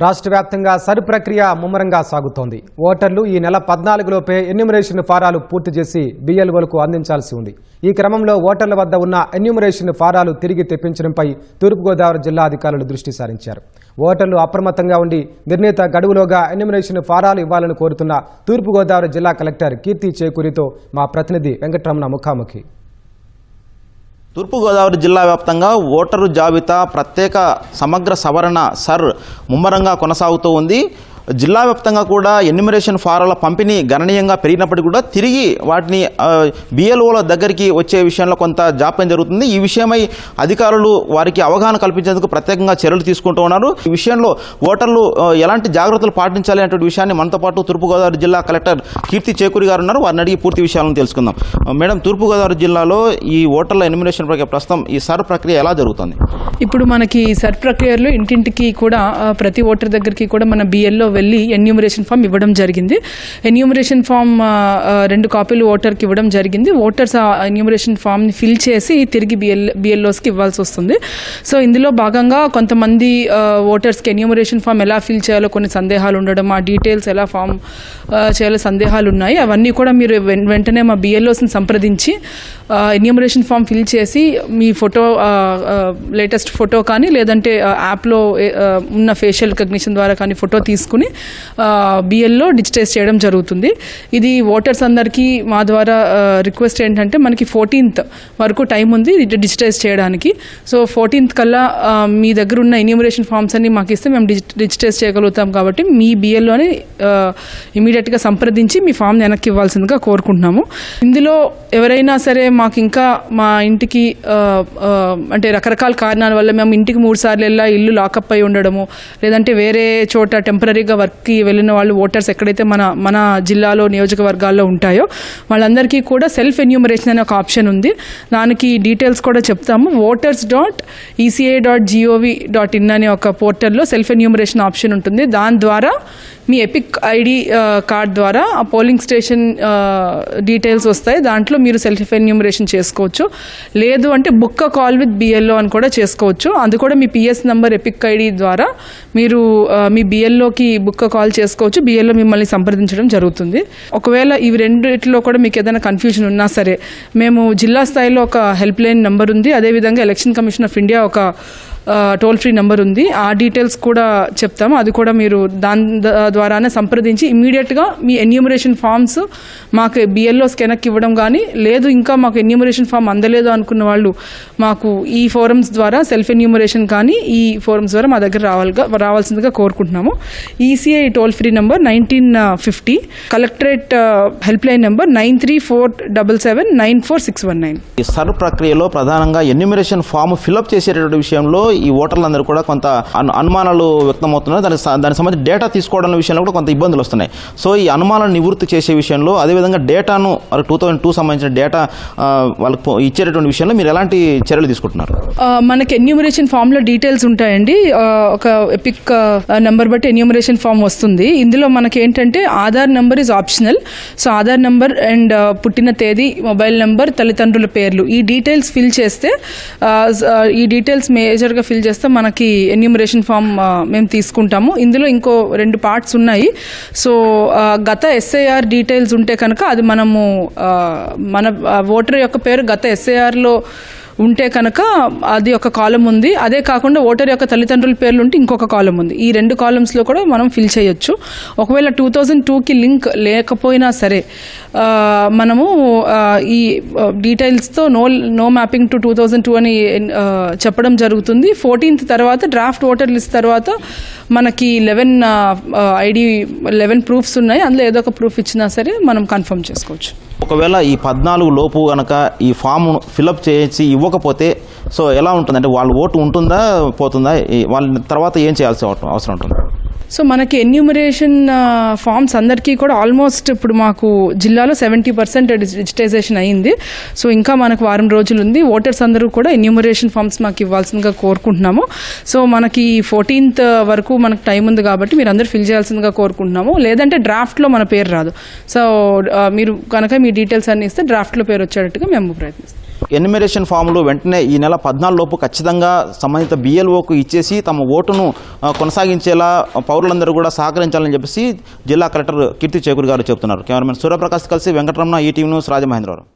రాష్ట్ర వ్యాప్తంగా సర్ ప్రక్రియ ముమ్మరంగా సాగుతోంది. ఓటర్లు ఈ నెల 14 లోపే ఎన్యూమరేషన్ ఫారాలు పూర్తి చేసి BLOలకు అందించాల్సి ఉంది. ఈ క్రమంలో ఓటర్ల వద్ద ఉన్న ఎన్యూమరేషన్ ఫారాలు తిరిగి తెప్పించడంపై తూర్పుగోదావరి జిల్లా అధికారులు దృష్టి సారించారు. ఓటర్లు అప్రమత్తంగా ఉండి నిర్ణీత గడువులోగా ఎన్యూమరేషన్ ఫారాలు ఇవ్వాలని కోరుతున్న తూర్పుగోదావరి జిల్లా కలెక్టర్ కీర్తి చేకూరితో మా ప్రతినిధి వెంకటరమణ ముఖాముఖి. తూర్పుగోదావరి జిల్లా వ్యాప్తంగా ఓటరు జాబితా ప్రత్యేక సమగ్ర సవరణ సర్ ముమ్మరంగా కొనసాగుతూ ఉంది. జిల్లా వ్యాప్తంగా కూడా ఎన్యూమరేషన్ ఫారాల పంపిణీ గణనీయంగా పెరిగినప్పటికీ కూడా తిరిగి వాటిని BLOల దగ్గరికి వచ్చే విషయంలో కొంత జాప్యం జరుగుతుంది. ఈ విషయమై అధికారులు వారికి అవగాహన కల్పించేందుకు ప్రత్యేకంగా చర్యలు తీసుకుంటూ ఉన్నారు. ఈ విషయంలో ఓటర్లు ఎలాంటి జాగ్రత్తలు పాటించాలి అనే విషయాన్ని మనతో పాటు తూర్పుగోదావరి జిల్లా కలెక్టర్ కీర్తి చేకూరి గారు ఉన్నారు. వారిని అడిగి పూర్తి విషయాలను తెలుసుకుందాం. మేడం, తూర్పుగోదావరి జిల్లాలో ఈ ఓటర్ల ఎన్యూమరేషన్ ప్రక్రియ ప్రస్తుతం ఈ సర్ ప్రక్రియ ఎలా జరుగుతుంది? ఇప్పుడు మనకి సర్ ప్రక్రియలో ఇంటింటికి కూడా ప్రతి ఓటర్ దగ్గరికి కూడా మన BLO వెళ్ళి ఎన్యూమరేషన్ ఫామ్ ఇవ్వడం జరిగింది. ఎన్యూమరేషన్ ఫామ్ 2 కాపీలు ఓటర్కి ఇవ్వడం జరిగింది. ఓటర్స్ ఆ ఎన్యూమరేషన్ ఫామ్ని ఫిల్ చేసి తిరిగి BLOస్కి ఇవ్వాల్సి వస్తుంది. సో ఇందులో భాగంగా కొంతమంది ఓటర్స్కి ఎన్యూమరేషన్ ఫామ్ ఎలా ఫిల్ చేయాలో కొన్ని సందేహాలు ఉండడం, ఆ డీటెయిల్స్ ఎలా ఫామ్ చేయాలో సందేహాలు ఉన్నాయి. అవన్నీ కూడా మీరు వెంటనే మా BLOస్ని సంప్రదించి ఎన్యూమరేషన్ ఫామ్ ఫిల్ చేసి మీ ఫోటో, లేటెస్ట్ ఫోటో కానీ లేదంటే యాప్లో ఉన్న ఫేషియల్ రికగ్నిషన్ ద్వారా కానీ ఫోటో తీసుకుని BLO డిజిటైజ్ చేయడం జరుగుతుంది. ఇది ఓటర్స్ అందరికీ మా ద్వారా రిక్వెస్ట్ ఏంటంటే మనకి 14th వరకు టైం ఉంది డిజిటైజ్ చేయడానికి. సో 14th కల్లా మీ దగ్గర ఉన్న ఎన్యూమరేషన్ ఫామ్స్ అన్ని మాకు ఇస్తే మేము డిజిటైజ్ చేయగలుగుతాం. కాబట్టి మీ BLOని ఇమీడియట్గా సంప్రదించి మీ ఫామ్ని వెనక్కి ఇవ్వాల్సిందిగా కోరుకుంటున్నాము. ఇందులో ఎవరైనా సరే మాకు ఇంకా మా ఇంటికి అంటే రకరకాల కారణాల వల్ల మేము ఇంటికి 3 సార్లు వెళ్ళా ఇల్లు లాకప్ అయి ఉండడము, లేదంటే వేరే చోట టెంపరీగా వర్క్కి వెళ్ళిన వాళ్ళు ఓటర్స్ ఎక్కడైతే మన జిల్లాలో నియోజకవర్గాల్లో ఉంటాయో వాళ్ళందరికీ కూడా సెల్ఫ్ ఎన్యూమరేషన్ అనే ఒక ఆప్షన్ ఉంది. దానికి డీటెయిల్స్ కూడా చెప్తాము. voters.eca.gov.in అనే ఒక పోర్టల్లో సెల్ఫ్ ఎన్యూమరేషన్ ఆప్షన్ ఉంటుంది. దాని ద్వారా మీ ఎపిక్ ID కార్డ్ ద్వారా ఆ పోలింగ్ స్టేషన్ డీటెయిల్స్ వస్తాయి. దాంట్లో మీరు సెల్ఫ్ ఎన్యూమరేషన్ చేసుకోవచ్చు. లేదు అంటే book a call with BLO అని కూడా చేసుకోవచ్చు. అది కూడా మీ PS నంబర్ ఎపిక్ ID ద్వారా మీరు మీ BLOకి బుక్ అ కాల్ చేసుకోవచ్చు. BLO మిమ్మల్ని సంప్రదించడం జరుగుతుంది. ఒకవేళ ఇవి రెండిట్లో కూడా మీకు ఏదైనా కన్ఫ్యూజన్ ఉన్నా సరే మేము జిల్లా స్థాయిలో ఒక హెల్ప్ లైన్ నెంబర్ ఉంది. అదేవిధంగా ఎలక్షన్ కమిషన్ ఆఫ్ ఇండియా ఒక టోల్ ఫ్రీ నెంబర్ ఉంది. ఆ డీటెయిల్స్ కూడా చెప్తాము. అది కూడా మీరు దాని ద్వారానే సంప్రదించి ఇమీడియట్గా మీ ఎన్యూమరేషన్ ఫామ్స్ మాకు BLOస్కి వెనక్కి ఇవ్వడం కానీ, లేదు ఇంకా మాకు ఎన్యూమరేషన్ ఫామ్ అందలేదు అనుకున్న వాళ్ళు మాకు ఈ ఫోరమ్స్ ద్వారా సెల్ఫ్ ఎన్యూమరేషన్ కానీ ఈ ఫోరమ్స్ ద్వారా మా దగ్గర రావాల్సిందిగా కోరుకుంటున్నాము. ECI toll free number 1950, collectorate help line number 9347794619. ఈ సర్ ప్రక్రియలో ప్రధానంగా ఎన్యూమరేషన్ ఫామ్ ఫిల్అప్ చేసేటటువంటి విషయంలో ఈ ఓటర్లందరూ కూడా కొంత అనుమానాలు వ్యక్తమవుతున్నాయి. దానికి సంబంధించి డేటా తీసుకోవడం విషయంలో కూడా కొంత ఇబ్బందులు వస్తున్నాయి. సో ఈ అనుమానాలను నివృత్తి చేసే విషయంలో, అదేవిధంగా డేటాను 2002 సంబంధించిన డేటా వాళ్ళకి ఇచ్చేటటువంటి విషయంలో మీరు ఎలాంటి చర్యలు తీసుకుంటున్నారు? మనకి ఎన్యూమరేషన్ ఫామ్లో డీటెయిల్స్ ఉంటాయండి. ఒక ఎపిక్ నెంబర్ బట్టి ఎన్యూమరేషన్ ఫామ్ వస్తుంది. ఇందులో మనకి ఏంటంటే Aadhaar number is optional. So Aadhaar number and పుట్టిన తేదీ, మొబైల్ నెంబర్, తల్లిదండ్రుల పేర్లు, ఈ డీటెయిల్స్ ఫిల్ చేస్తే ఈ డీటెయిల్స్ మేజర్గా ఫిల్ చేస్తే మనకి ఎన్యూమరేషన్ ఫామ్ మేము తీసుకుంటాము. ఇందులో ఇంకో 2 పార్ట్స్ ఉన్నాయి. సో గత SIR డీటెయిల్స్ ఉంటే కనుక అది మనము మన ఓటర్ యొక్క పేరు గత SIRలో ఉంటే కనుక అది ఒక కాలం ఉంది. అదే కాకుండా ఓటర్ యొక్క తల్లిదండ్రుల పేర్లు ఉంటే ఇంకొక కాలం ఉంది. ఈ 2 కాలమ్స్లో కూడా మనం ఫిల్ చేయొచ్చు. ఒకవేళ 2002కి లింక్ లేకపోయినా సరే మనము ఈ డీటెయిల్స్తో నో మ్యాపింగ్ టు 2002 అని చెప్పడం జరుగుతుంది. 14th తర్వాత డ్రాఫ్ట్ ఓటర్ లిస్ట్ తర్వాత మనకి 11 ప్రూఫ్స్ ఉన్నాయి. అందులో ఏదో ఒక ప్రూఫ్ ఇచ్చినా సరే మనం కన్ఫర్మ్ చేసుకోవచ్చు. ఒకవేళ ఈ 14 లోపు కనుక ఈ ఫామ్ ఫిల్అప్ చేసి ఇవ్వకపోతే సో ఎలా ఉంటుంది? అంటే వాళ్ళ ఓటు ఉంటుందా, పోతుందా? వాళ్ళ తర్వాత ఏం చేయాల్సిన అవసరం ఉంటుంది? సో మనకి ఎన్యూమరేషన్ ఫామ్స్ అందరికీ కూడా ఆల్మోస్ట్ ఇప్పుడు మాకు జిల్లాలో 70% డిజిటైజేషన్ అయ్యింది. సో ఇంకా మనకు వారం రోజులు ఉంది. ఓటర్స్ అందరూ కూడా ఎన్యూమరేషన్ ఫామ్స్ మాకు ఇవ్వాల్సిందిగా కోరుకుంటున్నాము. సో మనకి 14th వరకు మనకు టైం ఉంది కాబట్టి మీరు అందరూ ఫిల్ చేయాల్సిందిగా కోరుకుంటున్నాము. లేదంటే డ్రాఫ్ట్లో మన పేరు రాదు. సో మీరు కనుక మీ డీటెయిల్స్ అన్ని ఇస్తే డ్రాఫ్ట్లో పేరు వచ్చేటట్టుగా మేము ప్రయత్నిస్తాం. ఎన్యుమరేషన్ ఫామ్లు వెంటనే ఈ నెల 14 లోపు ఖచ్చితంగా సంబంధిత BLOకు ఇచ్చేసి తమ ఓటును కొనసాగించేలా పౌరులందరూ కూడా సహకరించాలని చెప్పేసి జిల్లా కలెక్టర్ కీర్తి చేకూరి గారు చెబుతున్నారు. కెమెరామెన్ సూర్యప్రకాష్ కలిసి వెంకటరమణ, ఈటీవీ న్యూస్, రాజమహేంద్రవరం.